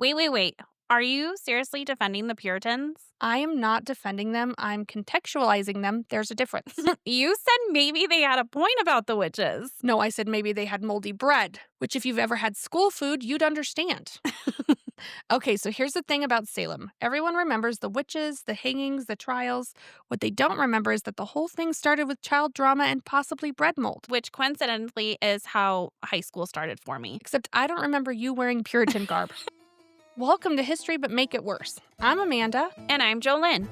Wait. Are you seriously defending the Puritans? I am not defending them. I'm contextualizing them. There's a difference. You said maybe they had a point about the witches. No, I said maybe they had moldy bread, which if you've ever had school food, you'd understand. Okay, so here's the thing about Salem. Everyone remembers the witches, the hangings, the trials. What they don't remember is that the whole thing started with child drama and possibly bread mold. Which coincidentally is how high school started for me. Except I don't remember you wearing Puritan garb. Welcome to History, but make it worse. I'm Amanda. And I'm JoLynne.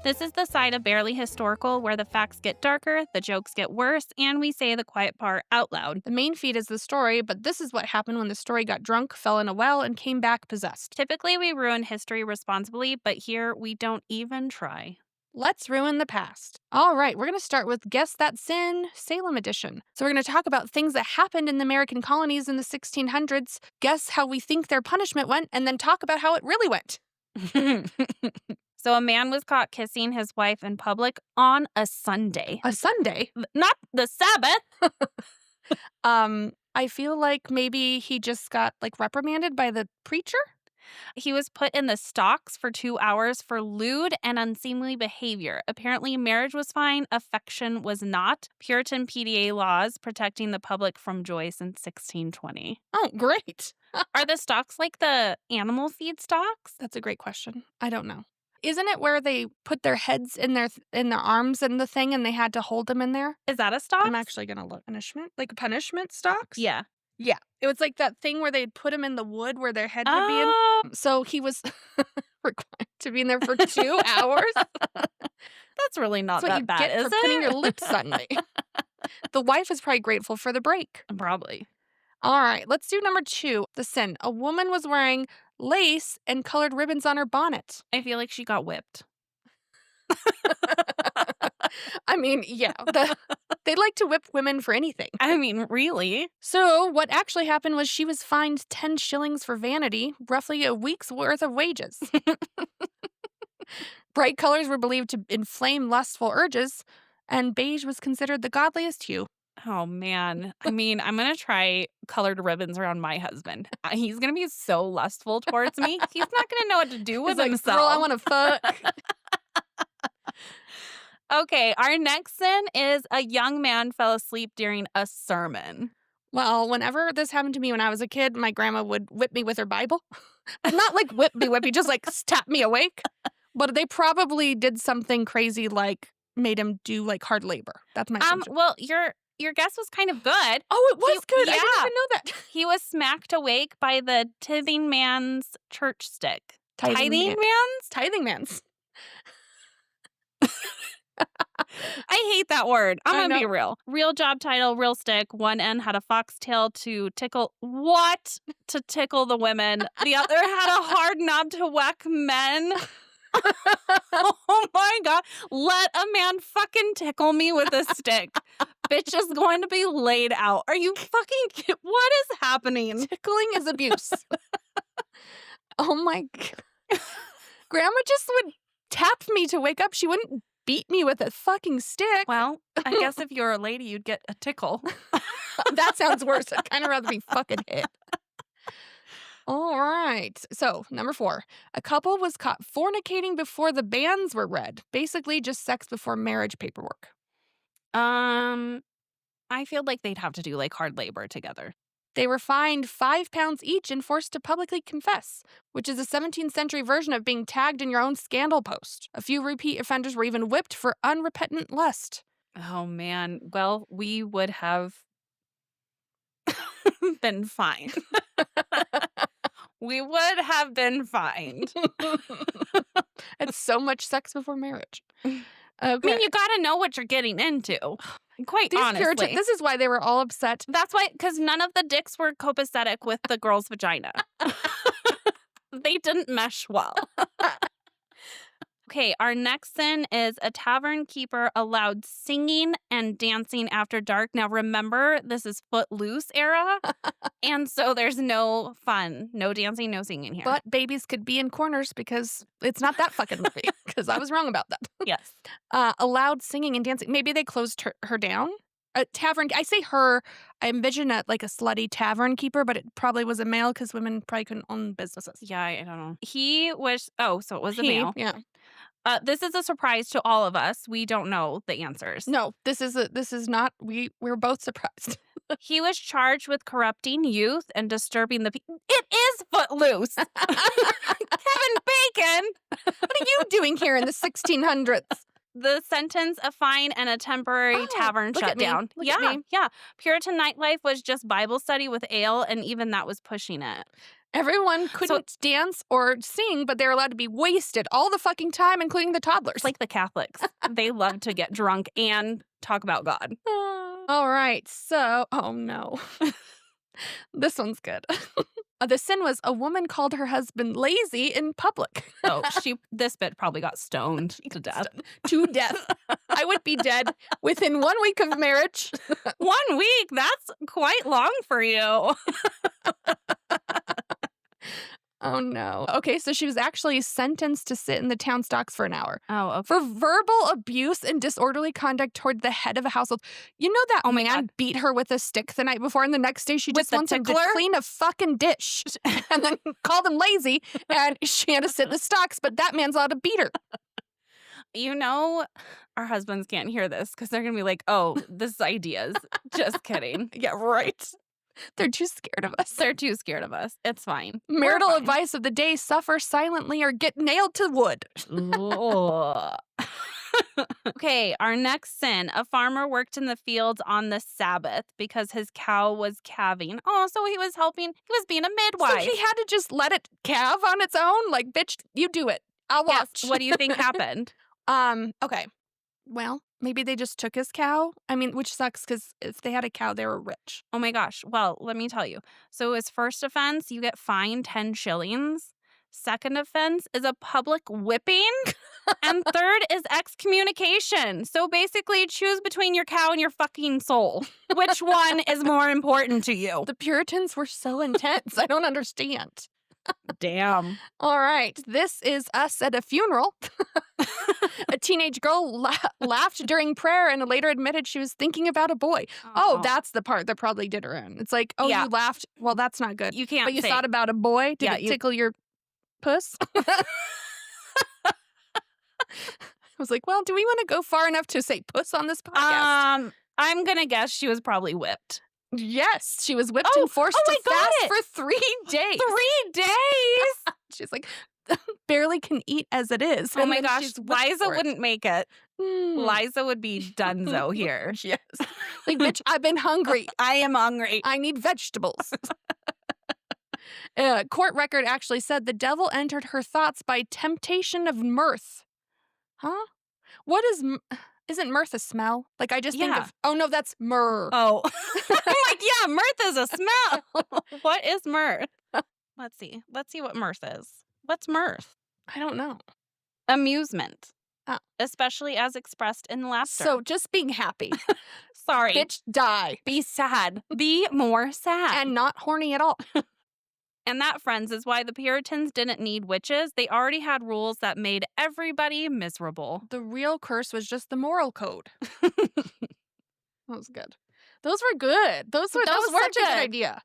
This is the side of Barely Historical where the facts get darker, the jokes get worse, and we say the quiet part out loud. The main feed is the story, but this is what happened when the story got drunk, fell in a well, and came back possessed. Typically, we ruin history responsibly, but here we don't even try. Let's ruin the past. All right, we're going to start with Guess That Sin, Salem edition. So we're going to talk about things that happened in the American colonies in the 1600s, guess how we think their punishment went, and then talk about how it really went. So a man was caught kissing his wife in public on a Sunday. A Sunday? Not the Sabbath. I feel like maybe he just got reprimanded by the preacher? He was put in the stocks for 2 hours for lewd and unseemly behavior. Apparently, marriage was fine, affection was not. Puritan PDA laws protecting the public from joy since 1620. Oh, great. Are the stocks like the animal feed stocks? That's a great question. I don't know. Isn't it where they put their heads in their arms in the thing and they had to hold them in there? Is that a stock? I'm actually going to look. Punishment stocks? Yeah. Yeah. It was like that thing where they'd put them in the wood where their head would be in. So he was required to be in there for 2 hours. That's really not That's that what you bad, get is for it? putting your lips on me. The wife is probably grateful for the break. Probably. All right, let's do number 2, the sin. A woman was wearing lace and colored ribbons on her bonnet. I feel like she got whipped. I mean, yeah, they like to whip women for anything. I mean, really? So what actually happened was she was fined 10 shillings for vanity, roughly a week's worth of wages. Bright colors were believed to inflame lustful urges, and beige was considered the godliest hue. Oh, man. I mean, I'm going to try colored ribbons around my husband. He's going to be so lustful towards me. He's not going to know what to do with himself. Girl, I want to fuck. Okay, our next sin is a young man fell asleep during a sermon. Well, whenever this happened to me when I was a kid, my grandma would whip me with her Bible. But not like whip me, just tap me awake. But they probably did something crazy made him do hard labor. That's my assumption. Well, your guess was kind of good. Oh, it was good. Yeah. I didn't even know that. He was smacked awake by the tithing man's church stick. Tithing man's. I hate that word. I'm going to be know. real. Real job title, real stick. One end had a foxtail to tickle. What? To tickle the women. The other had a hard knob to whack men. Oh my God. Let a man fucking tickle me with a stick. Bitch is going to be laid out. Are you fucking kidding? What is happening? Tickling is abuse. Oh my God. Grandma just would tap me to wake up. She wouldn't beat me with a fucking stick. Well, I guess if you're a lady, you'd get a tickle. That sounds worse. I'd kind of rather be fucking hit. All right. So, number 4. A couple was caught fornicating before the banns were read. Basically, just sex before marriage paperwork. I feel like they'd have to do hard labor together. They were fined £5 each and forced to publicly confess, which is a 17th century version of being tagged in your own scandal post. A few repeat offenders were even whipped for unrepentant lust. Oh, man. Well, we would have been fined. We would have been fined. It's so much sex before marriage. Okay. I mean, you got to know what you're getting into. Quite honestly. This is why they were all upset. That's why, because none of the dicks were copacetic with the girl's vagina. They didn't mesh well. Okay, our next sin is a tavern keeper allowed singing and dancing after dark. Now, remember, this is Footloose era, and so there's no fun, no dancing, no singing here. But babies could be in corners because it's not that fucking movie, because I was wrong about that. Yes. Allowed singing and dancing. Maybe they closed her down? A tavern. I say her. I envision a slutty tavern keeper, but it probably was a male because women probably couldn't own businesses. Yeah, I don't know. He was. Oh, so it was a male. Yeah. This is a surprise to all of us. We don't know the answers. No, this is not. We're both surprised. He was charged with corrupting youth and disturbing the people. It is Footloose. Kevin Bacon. What are you doing here in the 1600s? The sentence, a fine and a temporary tavern shutdown. Look at me. Yeah. Puritan nightlife was just Bible study with ale, and even that was pushing it. Everyone couldn't dance or sing, but they were allowed to be wasted all the fucking time, including the toddlers. Like the Catholics. They love to get drunk and talk about God. All right. So, oh no. This one's good. The sin was a woman called her husband lazy in public. Oh, this bit probably got stoned to death. To death. I would be dead within 1 week of marriage. 1 week? That's quite long for you. Oh, no. Okay, so she was actually sentenced to sit in the town stocks for an hour. Oh, okay. For verbal abuse and disorderly conduct toward the head of a household. You know that man beat her with a stick the night before, and the next day she just wants him to clean a fucking dish and then called him lazy, and she had to sit in the stocks, but that man's allowed to beat her. You know, our husbands can't hear this because they're going to be like, oh, this is ideas. Just kidding. Yeah, right. They're too scared of us. They're too scared of us. It's fine. Marital advice of the day: suffer silently or get nailed to wood. Okay, our next sin. A farmer worked in the fields on the Sabbath because his cow was calving. Oh, so he was helping. He was being a midwife. So he had to just let it calve on its own? Like, bitch, you do it. I'll watch. Yes. What do you think happened? Okay. Well, maybe they just took his cow. I mean, which sucks because if they had a cow, they were rich. Oh my gosh. Well, let me tell you. So his first offense, you get fined 10 shillings. Second offense is a public whipping. And third is excommunication. So basically, choose between your cow and your fucking soul. Which one is more important to you? The Puritans were so intense. I don't understand. Damn. All right. This is us at a funeral. A teenage girl laughed during prayer and later admitted she was thinking about a boy. Oh, that's the part that probably did her in. It's like, you laughed. Well, that's not good. You can't But you thought about a boy? Did it tickle your puss? I was like, well, do we want to go far enough to say puss on this podcast? I'm going to guess she was probably whipped. Yes, she was whipped and forced to fast for 3 days. 3 days? She's like, barely can eat as it is. Oh my gosh, Liza wouldn't make it. Liza would be donezo here. Yes. Like, bitch, I've been hungry. I am hungry. I need vegetables. Court record actually said the devil entered her thoughts by temptation of mirth. Huh? What is... Isn't mirth a smell? Like, I just think of... Oh, no, that's myrrh. Oh. I'm like, yeah, mirth is a smell. What is mirth? Let's see. Let's see what mirth is. What's mirth? I don't know. Amusement. Especially as expressed in laughter. So, just being happy. Sorry. Bitch, die. Be sad. Be more sad. And not horny at all. And that, friends, is why the Puritans didn't need witches. They already had rules that made everybody miserable. The real curse was just the moral code. That was good. Those were good. That was such a good idea.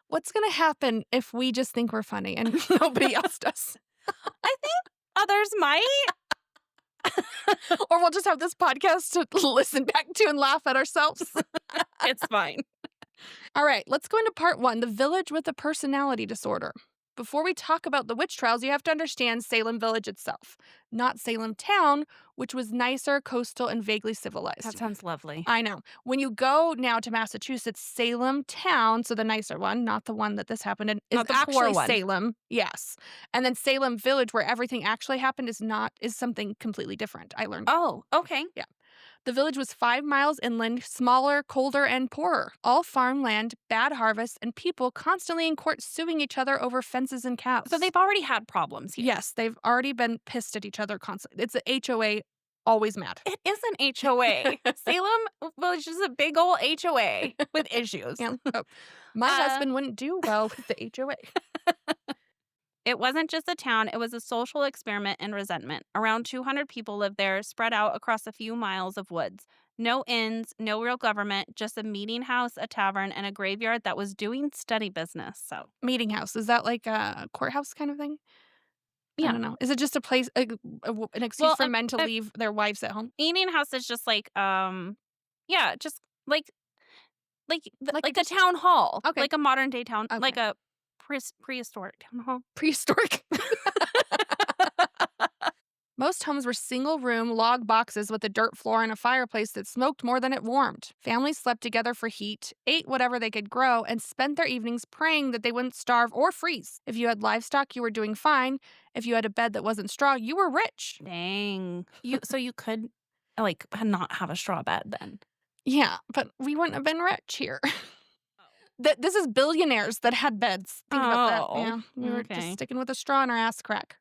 What's going to happen if we just think we're funny and nobody else does? I think others might. Or we'll just have this podcast to listen back to and laugh at ourselves. It's fine. All right, let's go into part 1, the village with a personality disorder. Before we talk about the witch trials, you have to understand Salem village itself, not Salem town, which was nicer, coastal, and vaguely civilized. That sounds lovely. I know. When you go now to Massachusetts, Salem town, so the nicer one, not the one that this happened in, is actually Salem. Yes. And then Salem village, where everything actually happened, is something completely different. I learned. Oh, okay. Yeah. The village was 5 miles inland, smaller, colder, and poorer. All farmland, bad harvests, and people constantly in court suing each other over fences and cows. So they've already had problems here. Yes, they've already been pissed at each other constantly. It's a HOA, always mad. It is an HOA. Salem village is a big old HOA with issues. Yeah. Oh. My husband wouldn't do well with the HOA. It wasn't just a town, it was a social experiment in resentment. Around 200 people lived there, spread out across a few miles of woods. No inns, no real government, just a meeting house, a tavern, and a graveyard that was doing steady business. So, Meeting house. Is that like a courthouse kind of thing? I yeah. don't know. Is it just a place, an excuse Well, for men to a leave their wives at home? meeting house is just like, yeah, just Like like a town hall, Okay. like a modern day town, Okay. like a prehistoric town hall. Prehistoric. Most homes were single-room log boxes with a dirt floor and a fireplace that smoked more than it warmed. Families slept together for heat, ate whatever they could grow, and spent their evenings praying that they wouldn't starve or freeze. If you had livestock, you were doing fine. If you had a bed that wasn't straw, you were rich. Dang. So you could like not have a straw bed then. Yeah, but we wouldn't have been rich here. This is billionaires that had beds. Think about that. Oh, Yeah, we were just okay. sticking with a straw in our ass crack.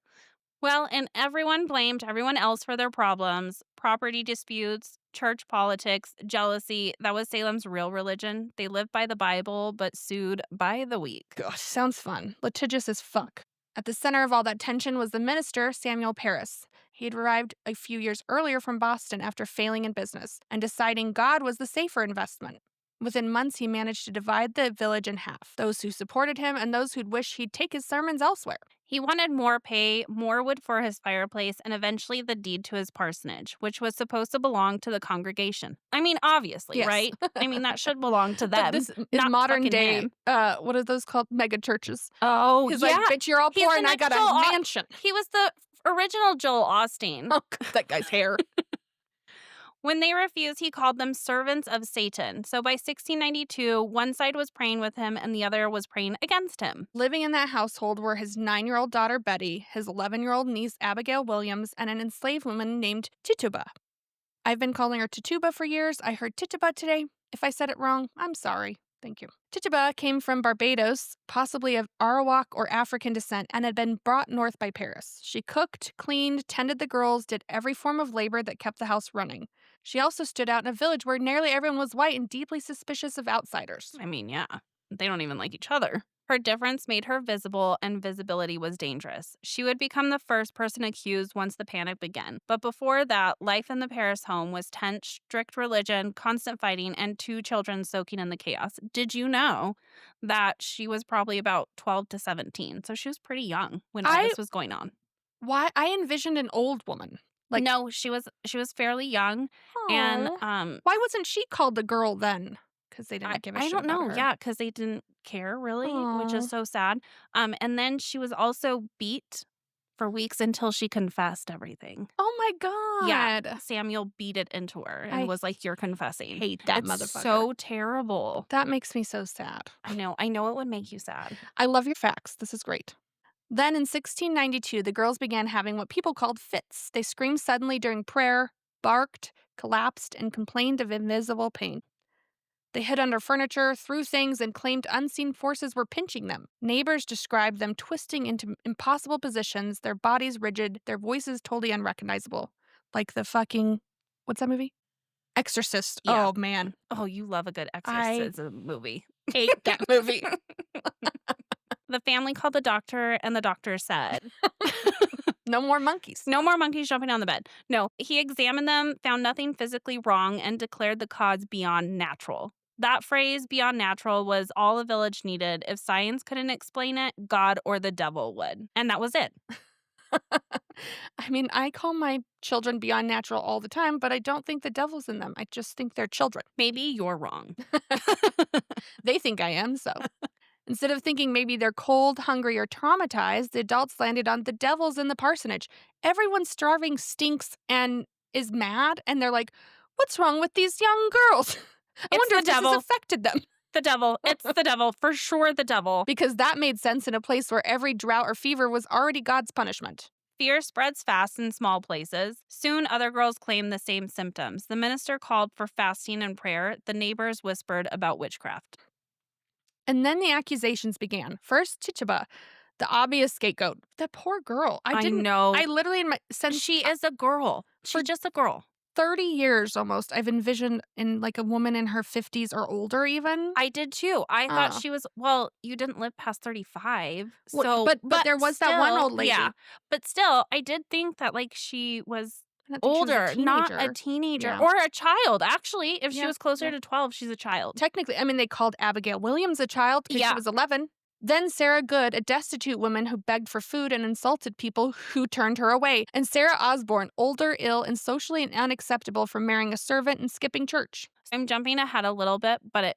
Well, and everyone blamed everyone else for their problems. Property disputes, church politics, jealousy. That was Salem's real religion. They lived by the Bible, but sued by the week. Gosh, sounds fun. Litigious as fuck. At the center of all that tension was the minister, Samuel Parris. He had arrived a few years earlier from Boston after failing in business and deciding God was the safer investment. Within months, he managed to divide the village in half, those who supported him and those who'd wish he'd take his sermons elsewhere. He wanted more pay, more wood for his fireplace, and eventually the deed to his parsonage, which was supposed to belong to the congregation. I mean, obviously, Yes. right? I mean, that should belong to them. But this is not modern fucking day, him. what are those called? Mega churches. Oh, He's yeah. like, bitch, you're all He's poor the and I next got a Joel mansion. He was the original Joel Osteen. Oh, that guy's hair. When they refused, he called them servants of Satan. So by 1692, one side was praying with him and the other was praying against him. Living in that household were his 9-year-old daughter Betty, his 11-year-old niece Abigail Williams, and an enslaved woman named Tituba. I've been calling her Tituba for years. I heard Tituba today. If I said it wrong, I'm sorry. Thank you. Tituba came from Barbados, possibly of Arawak or African descent, and had been brought north by Paris. She cooked, cleaned, tended the girls, did every form of labor that kept the house running. She also stood out in a village where nearly everyone was white and deeply suspicious of outsiders. I mean, yeah, they don't even like each other. Her difference made her visible, and visibility was dangerous. She would become the first person accused once the panic began. But before that, life in the Paris home was tense, strict religion, constant fighting, and 2 children soaking in the chaos. Did you know that she was probably about 12 to 17? So she was pretty young when all this was going on. Why? I envisioned an old woman. Like, no, she was fairly young, and why wasn't she called the girl then? Because they didn't give a shit I don't about know. her. Yeah, because they didn't care really, which Aw. is so sad. And then she was also beat for weeks until she confessed everything. Oh my god. Yeah, Samuel beat it into her and I was like, "You're confessing." hate that It's motherfucker. so terrible. That makes me so sad. I know it would make you sad. I love your facts. This is great. Then in 1692, the girls began having what people called fits. They screamed suddenly during prayer, barked, collapsed, and complained of invisible pain. They hid under furniture, threw things, and claimed unseen forces were pinching them. Neighbors described them twisting into impossible positions, their bodies rigid, their voices totally unrecognizable. Like the fucking, what's that movie? Exorcist. Yeah. Oh, man. Oh, you love a good I exorcism movie. hate that movie. The family called the doctor, and the doctor said, No more monkeys. "No more monkeys jumping on the bed." No, he examined them, found nothing physically wrong, and declared the cause beyond natural. That phrase, beyond natural, was all the village needed. If science couldn't explain it, God or the devil would. And that was it. I mean, I call my children beyond natural all the time, but I don't think the devil's in them. I just think they're children. Maybe you're wrong. They think I am, so. Instead of thinking maybe they're cold, hungry, or traumatized, the adults landed on the devil's in the parsonage. Everyone starving stinks and is mad, and they're like, what's wrong with these young girls? I wonder if this has affected them. The devil. It's the devil. For sure, the devil. Because that made sense in a place where every drought or fever was already God's punishment. Fear spreads fast in small places. Soon, other girls claimed the same symptoms. The minister called for fasting and prayer. The neighbors whispered about witchcraft. And then the accusations began. First, Tituba, the obvious scapegoat. That poor girl. I know. I literally, since She is a girl. She's just a girl. 30 years almost, I've envisioned in like a woman in her 50s or older even. I did too. I thought she was, well, you didn't live past 35. Well, So, but there was that one still, old lady. Yeah. But still, I did think that like she was I don't think she was Older, not a teenager. teenager. Yeah. Or a child. Actually, if she Yeah, was closer yeah. to 12, she's a child. Technically, I mean, they called Abigail Williams a child because she Yeah. was 11. Then Sarah Good, a destitute woman who begged for food and insulted people who turned her away. And Sarah Osborne, older, ill, and socially unacceptable for marrying a servant and skipping church. I'm jumping ahead a little bit, but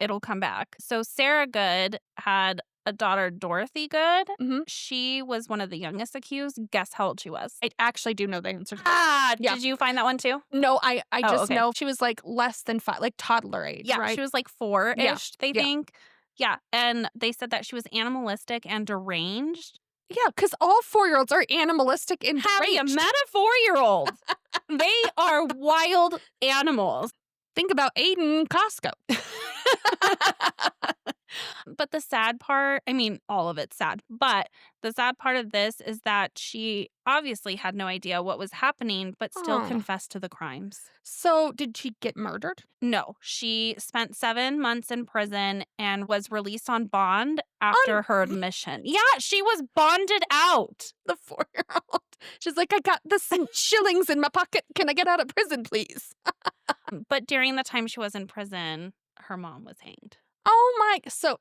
it'll come back. So Sarah Good had a daughter, Dorothy Good. Mhm. She was one of the youngest accused. Guess how old she was? I actually do know the answer. Yeah. Did you find that one too? No, I just okay. know she was like less than 5, like toddler age, Yeah, right? she was like 4-ish, Yeah. they think. Yeah, and they said that she was animalistic and deranged. Yeah, because all 4-year-olds are animalistic and Have you deranged. met a 4-year-old? They are wild animals. Think about Aiden Costco. But the sad part, I mean, all of it's sad, but the sad part of this is that she obviously had no idea what was happening, but still Aw. confessed to the crimes. So, did she get murdered? No, she spent 7 months in prison and was released on bond after her admission. Yeah, she was bonded out. The 4-year-old. She's like, I got this shillings in my pocket. Can I get out of prison, please? But during the time she was in prison, her mom was hanged. Oh my. So,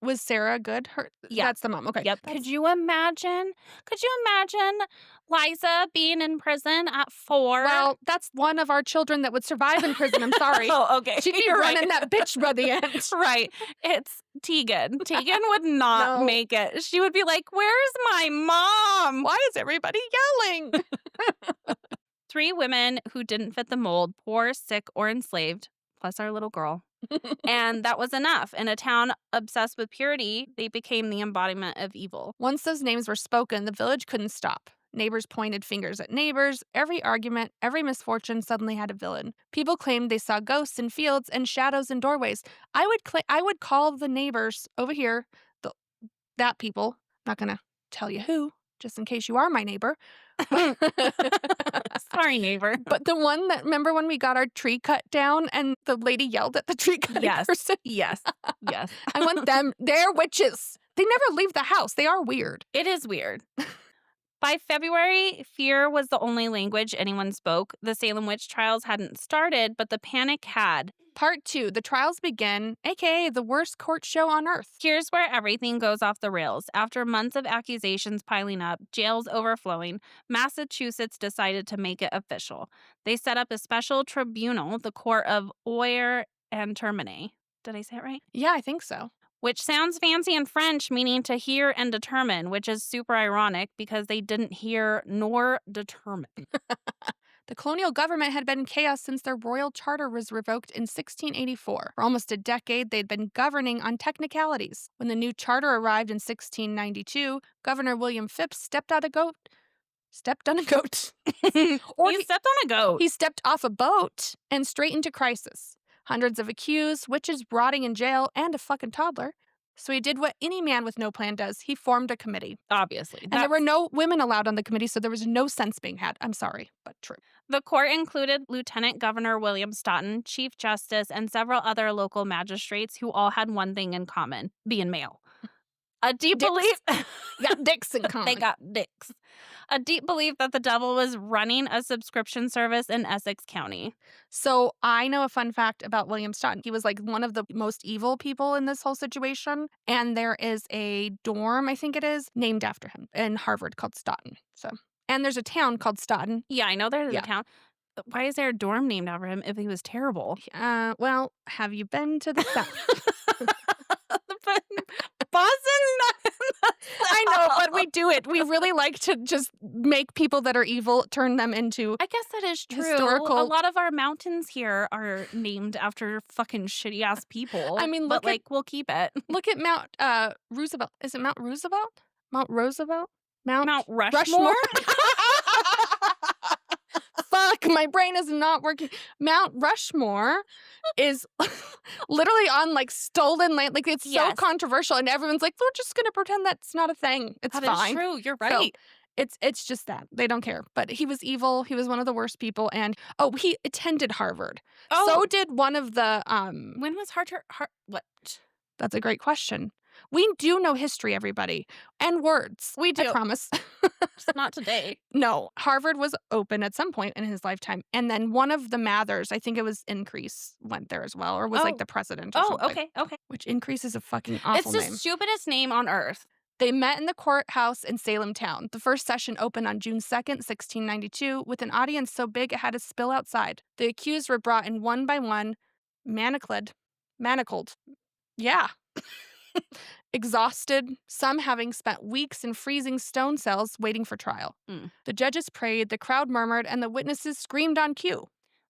was Sarah Good? Yeah. That's the mom. Okay. Yep. Could you imagine Liza being in prison at 4? Well, that's one of our children that would survive in prison. I'm sorry. Oh, okay. She'd be You're running right. that bitch by the end. Right. It's Tegan. Tegan would not No. make it. She would be like, where's my mom? Why is everybody yelling? 3 women who didn't fit the mold, poor, sick, or enslaved, plus our little girl. And that was enough. In a town obsessed with purity, they became the embodiment of evil. Once those names were spoken, the village couldn't stop. Neighbors pointed fingers at neighbors. Every argument, every misfortune suddenly had a villain. People claimed they saw ghosts in fields and shadows in doorways. I would call the neighbors over here, that people. I'm not going to tell you who, just in case you are my neighbor. Sorry, neighbor. But the one that, remember when we got our tree cut down and the lady yelled at the tree cutting person? Yes. Yes. I want them. They're witches. They never leave the house. They are weird. It is weird. By February, fear was the only language anyone spoke. The Salem witch trials hadn't started, but the panic had. Part 2, the trials begin, aka the worst court show on earth. Here's where everything goes off the rails. After months of accusations piling up, jails overflowing, Massachusetts decided to make it official. They set up a special tribunal, the Court of Oyer and Termine. Did I say it right? Yeah, I think so. Which sounds fancy in French, meaning to hear and determine, which is super ironic because they didn't hear nor determine. The colonial government had been in chaos since their royal charter was revoked in 1684. For almost a decade, they'd been governing on technicalities. When the new charter arrived in 1692, Governor William Phips stepped on a goat. Stepped on a goat. Or he stepped on a goat. He stepped off a boat and straight into crisis. Hundreds of accused, witches rotting in jail, and a fucking toddler. So he did what any man with no plan does. He formed a committee. Obviously. And there were no women allowed on the committee, so there was no sense being had. I'm sorry, but true. The court included Lieutenant Governor William Stoughton, Chief Justice, and several other local magistrates who all had one thing in common, being male. A deep belief... got dicks in common. They got dicks. A deep belief that the devil was running a subscription service in Essex County. So I know a fun fact about William Stoughton. He was like one of the most evil people in this whole situation. And there is a dorm, I think it is, named after him in Harvard called Stoughton. And there's a town called Stoughton. Yeah, I know there's a town. But why is there a dorm named after him if he was terrible? Well, have you been to the South? Boston's not in the I know, but we do it. We really like to just make people that are evil, turn them into I guess that is true. Historical. A lot of our mountains here are named after fucking shitty ass people. I mean, but we'll keep it. Look at Mount Roosevelt. Is it Mount Roosevelt? Mount Roosevelt? Mount Rushmore? Fuck, my brain is not working. Mount Rushmore is literally on like stolen land. Like it's so controversial, and everyone's like, we're just gonna pretend that's not a thing. It's that fine. Is true. You're right. So, it's just that they don't care. But he was evil. He was one of the worst people, and he attended Harvard. So did one of the When was Harvard? What? That's a great question. We do know history, everybody, and words. We do. I promise. Just not today. No, Harvard was open at some point in his lifetime. And then one of the Mathers, I think it was Increase, went there as well, or was like the president or something. Okay. Which Increase is a fucking awful It's name. the stupidest name on earth. They met in the courthouse in Salem town. The first session opened on June 2nd, 1692, with an audience so big it had to spill outside. The accused were brought in one by one, manacled. Yeah. Exhausted, some having spent weeks in freezing stone cells waiting for trial. The judges prayed, the crowd murmured, and the witnesses screamed on cue.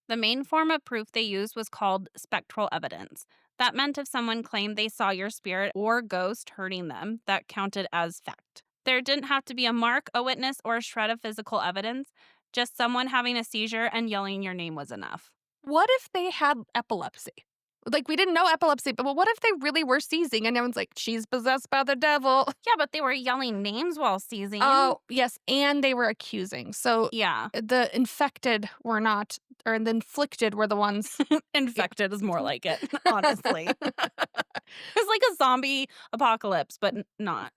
The main form of proof they used was called spectral evidence. That meant if someone claimed they saw your spirit or ghost hurting them, that counted as fact. There didn't have to be a mark, a witness, or a shred of physical evidence. Just someone having a seizure and yelling your name was enough. What if they had epilepsy? Like, we didn't know epilepsy, but what if they really were seizing and everyone's like, she's possessed by the devil? Yeah, but they were yelling names while seizing. Oh, yes, and they were accusing. So yeah, the infected were not, or the inflicted were the ones. Infected is more like it, honestly. It's like a zombie apocalypse, but not.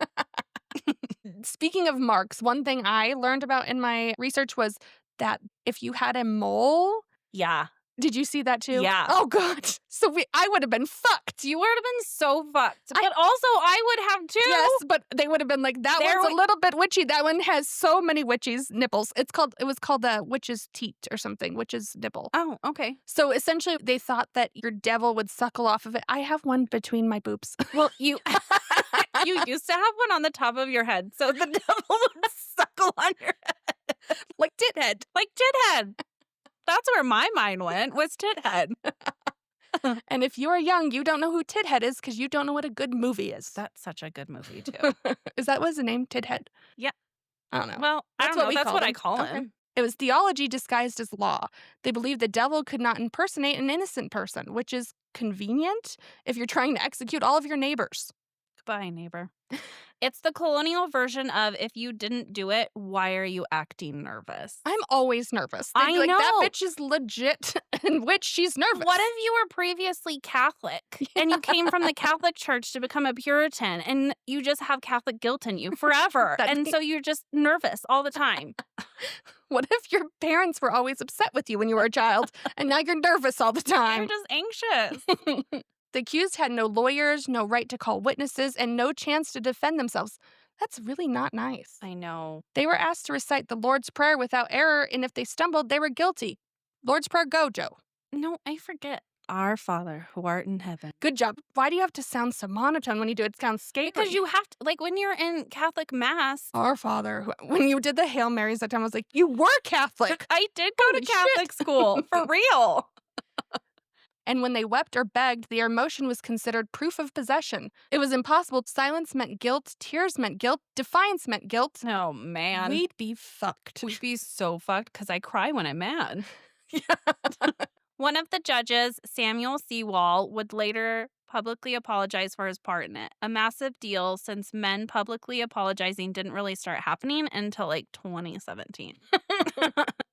Speaking of marks, one thing I learned about in my research was that if you had a mole... Yeah. Did you see that too? Yeah. Oh, God. So I would have been fucked. You would have been so fucked. But also, I would have too. Yes, but they would have been like, that one's a little bit witchy. That one has so many witches' nipples. It was called the witch's teat or something, witch's nipple. Oh, okay. So essentially, they thought that your devil would suckle off of it. I have one between my boobs. Well, you used to have one on the top of your head, so the devil would suckle on your head. Like tit head. Like tit head. That's where my mind went, was Tithead. And if you are young, you don't know who Tithead is because you don't know what a good movie is. That's such a good movie, too. Is that what's the name? Tithead? Yeah. I don't know. Well, I don't know. That's what I call him. It was theology disguised as law. They believed the devil could not impersonate an innocent person, which is convenient if you're trying to execute all of your neighbors. Goodbye, neighbor. It's the colonial version of if you didn't do it, why are you acting nervous? I'm always nervous. I know. That bitch is legit, in which she's nervous. What if you were previously Catholic and you came from the Catholic Church to become a Puritan and you just have Catholic guilt in you forever? So you're just nervous all the time. What if your parents were always upset with you when you were a child and now you're nervous all the time? You're just anxious. The accused had no lawyers, no right to call witnesses, and no chance to defend themselves. That's really not nice. I know. They were asked to recite the Lord's Prayer without error, and if they stumbled, they were guilty. Lord's Prayer, go, Joe. No, I forget. Our Father, who art in heaven. Good job. Why do you have to sound so monotone when you do it? It sounds scary. Because you have to, like when you're in Catholic Mass. Our Father. When you did the Hail Marys that time, I was like, you were Catholic. I did go to Catholic school, for real. And when they wept or begged, their emotion was considered proof of possession. It was impossible. Silence meant guilt. Tears meant guilt. Defiance meant guilt. Oh, man. We'd be fucked. We'd be so fucked because I cry when I'm mad. Yeah. One of the judges, Samuel Sewall, would later publicly apologize for his part in it. A massive deal since men publicly apologizing didn't really start happening until like 2017.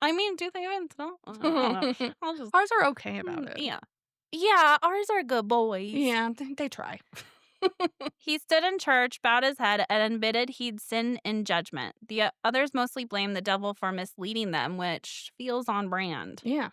I mean, do they even still? I don't know. Ours are okay about it. Yeah. Yeah, ours are good boys. Yeah, they try. He stood in church, bowed his head, and admitted he'd sinned in judgment. The others mostly blamed the devil for misleading them, which feels on brand. Yeah.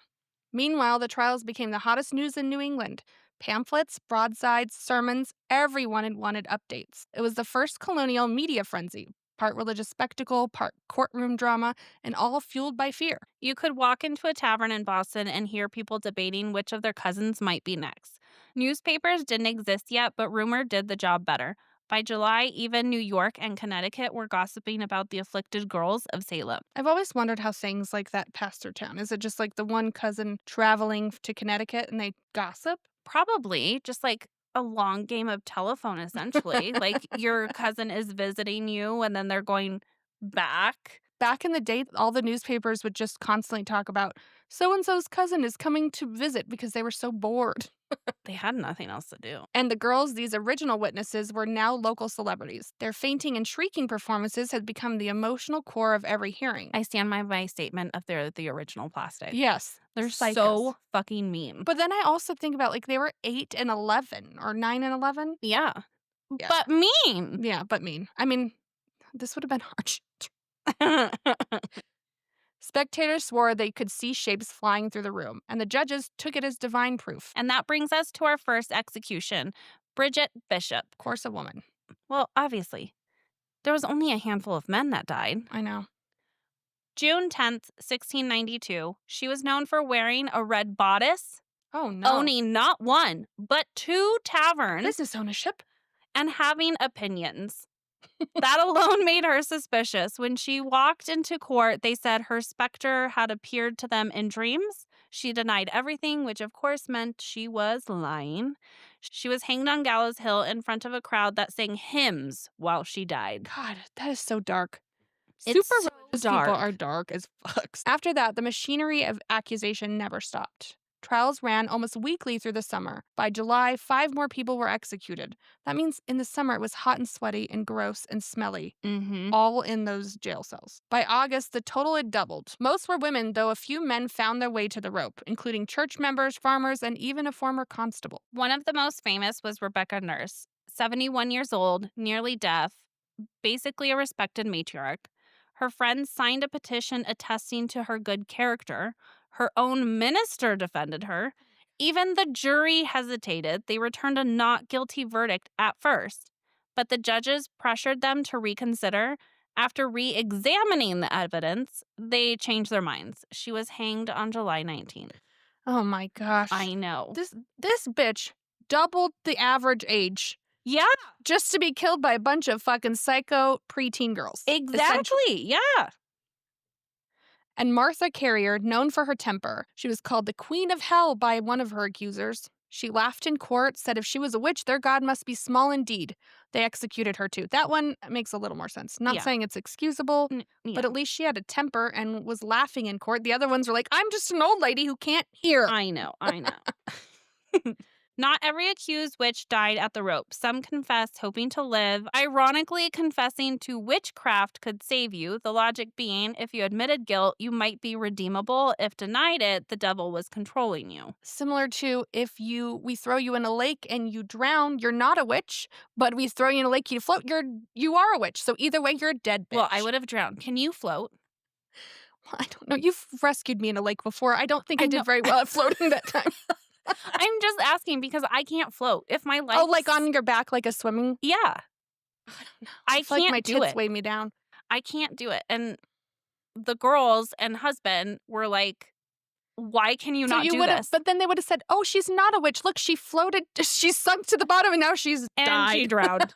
Meanwhile, the trials became the hottest news in New England. Pamphlets, broadsides, sermons, everyone had wanted updates. It was the first colonial media frenzy, part religious spectacle, part courtroom drama, and all fueled by fear. You could walk into a tavern in Boston and hear people debating which of their cousins might be next. Newspapers didn't exist yet, but rumor did the job better. By July, even New York and Connecticut were gossiping about the afflicted girls of Salem. I've always wondered how things like that pass through town. Is it just like the one cousin traveling to Connecticut and they gossip? Probably, just like a long game of telephone, essentially. Like your cousin is visiting you and then they're going back. Back in the day, all the newspapers would just constantly talk about so-and-so's cousin is coming to visit because they were so bored. They had nothing else to do. And the girls, these original witnesses, were now local celebrities. Their fainting and shrieking performances had become the emotional core of every hearing. I stand by my statement of they're the original plastic. Yes. They're psychos. so fucking mean. But then I also think about, like, they were 8 and 11 or 9 and 11. Yeah. Yeah. but mean. Yeah, but mean. I mean, this would have been harsh. Spectators swore they could see shapes flying through the room, and the judges took it as divine proof. And that brings us to our first execution, Bridget Bishop. Of course, a woman. Well, obviously. There was only a handful of men that died. I know. June 10th, 1692, she was known for wearing a red bodice, Oh, no. owning not one, but 2 taverns, Business ownership. and having opinions. That alone made her suspicious. When she walked into court, they said her specter had appeared to them in dreams. She denied everything, which of course meant she was lying. She was hanged on Gallows Hill in front of a crowd that sang hymns while she died. God, that is so dark. It's Super so religious dark. people are dark as fuck. After that, the machinery of accusation never stopped. Trials ran almost weekly through the summer. By July, 5 more people were executed. That means in the summer it was hot and sweaty and gross and smelly, all in those jail cells. By August, the total had doubled. Most were women, though a few men found their way to the rope, including church members, farmers, and even a former constable. One of the most famous was Rebecca Nurse, 71 years old, nearly deaf, basically a respected matriarch. Her friends signed a petition attesting to her good character. Her own minister defended her. Even the jury hesitated. They returned a not guilty verdict at first, but the judges pressured them to reconsider. After re-examining the evidence, they changed their minds. She was hanged on July 19th. Oh my gosh. I know. This bitch doubled the average age Yeah, just to be killed by a bunch of fucking psycho preteen girls. exactly. Yeah. And Martha Carrier, known for her temper, she was called the Queen of Hell by one of her accusers. She laughed in court, said if she was a witch, their God must be small indeed. They executed her too. That one makes a little more sense. Not Yeah. saying it's excusable, but at least she had a temper and was laughing in court. The other ones were like, I'm just an old lady who can't hear. I know. Not every accused witch died at the rope. Some confessed, hoping to live. Ironically, confessing to witchcraft could save you, the logic being if you admitted guilt, you might be redeemable. If denied it, the devil was controlling you. Similar to if we throw you in a lake and you drown, you're not a witch, but we throw you in a lake, you float, you are a witch. So either way, you're a dead bitch. Well, I would have drowned. Can you float? Well, I don't know. You've rescued me in a lake before. I don't think I did very well at floating that time. I'm just asking because I can't float. If my legs... Oh, like on your back, like a swimming? Yeah. I don't know. I feel can't like my do tits it. weigh me down. I can't do it. And the girls and husband were like, why can you not do this? But then they would have said, oh, she's not a witch. Look, she floated. She sunk to the bottom and now she's And died. she drowned.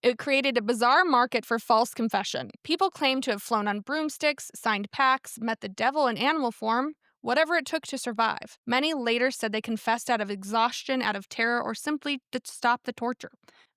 It created a bizarre market for false confession. People claimed to have flown on broomsticks, signed pacts, met the devil in animal form, whatever it took to survive. Many later said they confessed out of exhaustion, out of terror, or simply to stop the torture.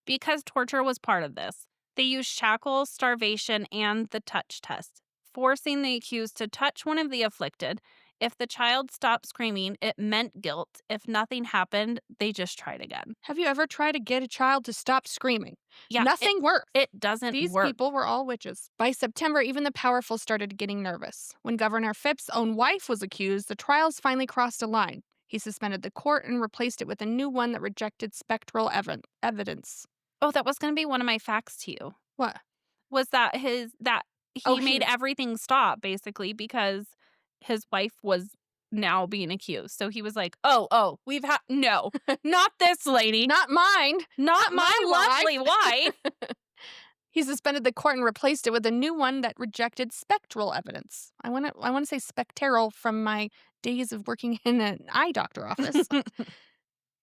Because torture was part of this. They used shackles, starvation, and the touch test, forcing the accused to touch one of the afflicted. If the child stopped screaming, it meant guilt. If nothing happened, they just tried again. Have you ever tried to get a child to stop screaming? Yeah, Nothing works. It doesn't These work. people were all witches. By September, even the powerful started getting nervous. When Governor Phipps's own wife was accused, the trials finally crossed a line. He suspended the court and replaced it with a new one that rejected spectral evidence. Oh, that was going to be one of my facts to you. What? Was that he made everything stop, basically, because his wife was now being accused. So he was like, we've had, no, not this lady. Not mine. Not my lovely wife. wife. He suspended the court and replaced it with a new one that rejected spectral evidence. I want to say spectral from my days of working in an eye doctor office.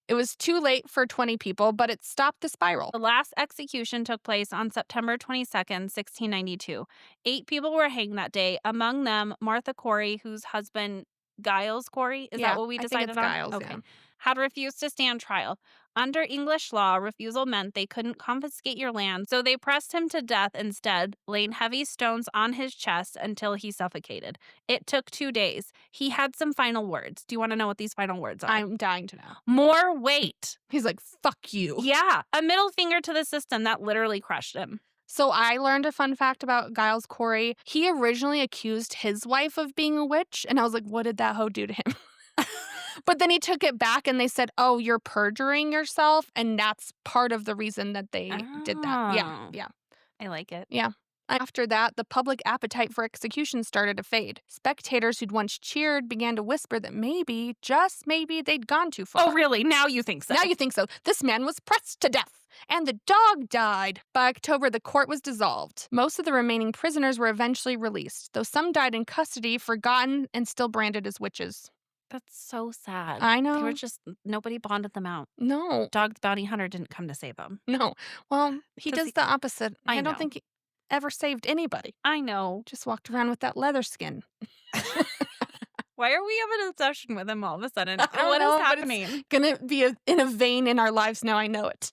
It was too late for 20 people, but it stopped the spiral. The last execution took place on September 22nd, 1692. 8 people were hanged that day, among them Martha Corey, whose husband, Giles Corey, is that what we decided on? Giles, okay. Yeah. Had refused to stand trial. Under English law, refusal meant they couldn't confiscate your land, so they pressed him to death instead, laying heavy stones on his chest until he suffocated. It took 2 days. He had some final words. Do you want to know what these final words are? I'm dying to know. More weight. He's like, fuck you. Yeah, a middle finger to the system that literally crushed him. So I learned a fun fact about Giles Corey. He originally accused his wife of being a witch, and I was like, what did that hoe do to him? But then he took it back and they said, oh, you're perjuring yourself. And that's part of the reason that they did that. Yeah. Oh. Yeah. I like it. Yeah. After that, the public appetite for execution started to fade. Spectators who'd once cheered began to whisper that maybe, just maybe, they'd gone too far. Oh, really? Now you think so? Now you think so. This man was pressed to death. And the dog died. By October, the court was dissolved. Most of the remaining prisoners were eventually released, though some died in custody, forgotten, and still branded as witches. That's so sad. I They were know. just, nobody bonded them out. No. Dog the bounty hunter didn't come to save them. No. Well, he 'Cause does the opposite. I I don't know. think he ever saved anybody. I know. Just walked around with that leather skin. Why are we having an obsession with him all of a sudden? I don't What know, is but it's happening? Gonna be in a vein in our lives now. I know it.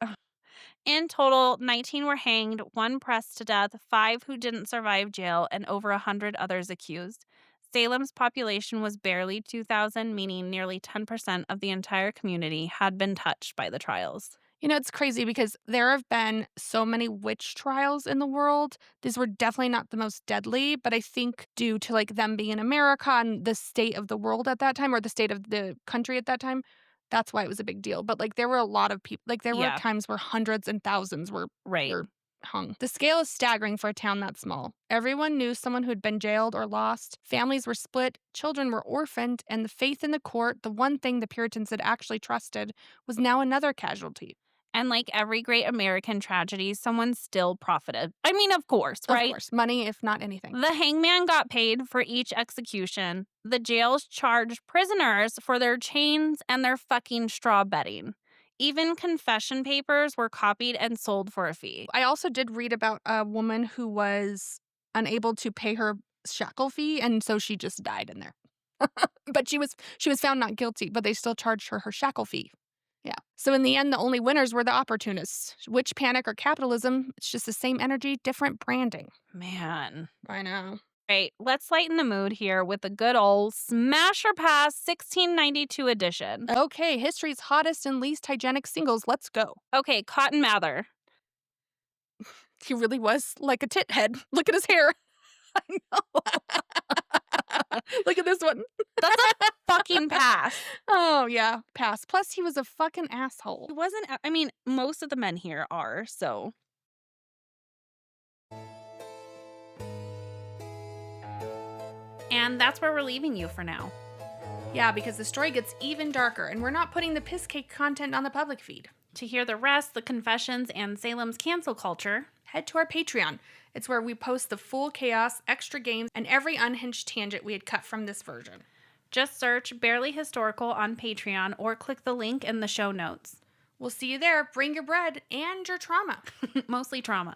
In total, 19 were hanged, 1 pressed to death, 5 who didn't survive jail, and over 100 others accused. Salem's population was barely 2,000, meaning nearly 10% of the entire community had been touched by the trials. You know, it's crazy because there have been so many witch trials in the world. These were definitely not the most deadly, but I think due to like them being in America and the state of the world at that time, or the state of the country at that time, that's why it was a big deal. But like there were a lot of people, like there were Yeah. times where hundreds and thousands were Right. hung. The scale is staggering for a town that small. Everyone knew someone who'd been jailed or lost. Families were split, children were orphaned, and the faith in the court, the one thing the Puritans had actually trusted, was now another casualty. And like every great American tragedy, someone still profited. I mean, of course, right? Of course, money if not anything. The hangman got paid for each execution. The jails charged prisoners for their chains and their fucking straw bedding. Even confession papers were copied and sold for a fee. I also did read about a woman who was unable to pay her shackle fee, and so she just died in there. But she was found not guilty, but they still charged her shackle fee. Yeah. So in the end, the only winners were the opportunists. Witch panic or capitalism, it's just the same energy, different branding. Man. I know. Right, let's lighten the mood here with the good old Smash or Pass 1692 edition. Okay, history's hottest and least hygienic singles. Let's go. Okay, Cotton Mather. He really was like a tit head. Look at his hair. I know. Look at this one. That's a fucking pass. Oh, yeah, pass. Plus, he was a fucking asshole. It wasn't, I mean, most of the men here are, so. And that's where we're leaving you for now. Yeah, because the story gets even darker, and we're not putting the piss cake content on the public feed. To hear the rest, the confessions, and Salem's cancel culture, head to our Patreon. It's where we post the full chaos, extra games, and every unhinged tangent we had cut from this version. Just search Barely Historical on Patreon or click the link in the show notes. We'll see you there. Bring your bread and your trauma. Mostly trauma.